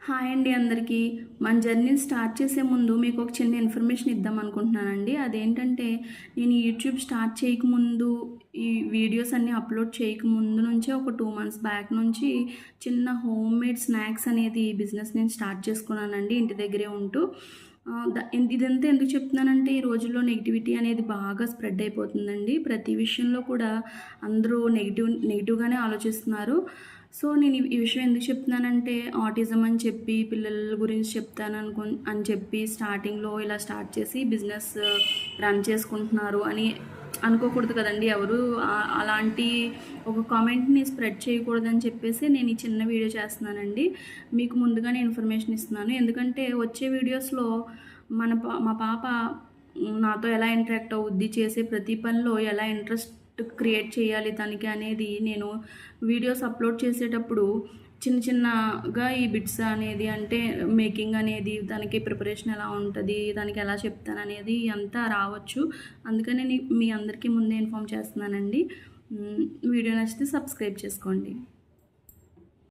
Hi అండి అందరికీ. మన జర్నీని స్టార్ట్ చేసే ముందు మీకు ఒక చిన్న ఇన్ఫర్మేషన్ ఇద్దాం అనుకుంటున్నానండి. అదేంటంటే నేను యూట్యూబ్ స్టార్ట్ చేయకముందు, ఈ వీడియోస్ అన్నీ అప్లోడ్ చేయకముందు నుంచే ఒక 2 మంత్స్ బ్యాక్ నుంచి చిన్న హోమ్‌మేడ్ స్నాక్స్ అనేది బిజినెస్ నేను స్టార్ట్ చేసుకున్నానండి ఇంటి దగ్గరే ఉంటూ. ఇదంతా ఎందుకు చెప్తున్నానంటే ఈ రోజుల్లో నెగటివిటీ అనేది బాగా స్ప్రెడ్ అయిపోతుందండి. ప్రతి విషయంలో కూడా అందరూ నెగెటివ్‌గానే ఆలోచిస్తున్నారు. సో, నేను ఈ విషయం ఎందుకు చెప్తున్నానంటే, ఆటిజం అని చెప్పి పిల్లల గురించి అని చెప్పి స్టార్టింగ్‌లో ఇలా స్టార్ట్ చేసి బిజినెస్ రన్ చేసుకుంటున్నారు అని అనుకోకూడదు కదండీ ఎవరు. అలాంటి ఒక కామెంట్‌ని స్ప్రెడ్ చేయకూడదని చెప్పేసి నేను ఈ చిన్న వీడియో చేస్తున్నానండి. మీకు ముందుగానే ఇన్ఫర్మేషన్ ఇస్తున్నాను. ఎందుకంటే వచ్చే వీడియోస్‌లో మా పాప నాతో ఎలా ఇంటరాక్ట్ అవుద్ది, చేసే ప్రతి పనిలో ఎలా ఇంట్రెస్ట్ క్రియేట్ చేయాలి తనకి అనేది నేను వీడియోస్ అప్లోడ్ చేసేటప్పుడు చిన్న చిన్నగా ఈ బిట్స్ అనేది అంటే మేకింగ్ అనేది దానికి ప్రిపరేషన్ ఎలా ఉంటుంది, దానికి ఎలా చెప్తాననేది అంతా రావచ్చు. అందుకనే మీ అందరికీ ముందే ఇన్ఫామ్ చేస్తున్నానండి. వీడియో నచ్చితే సబ్స్క్రైబ్ చేసుకోండి.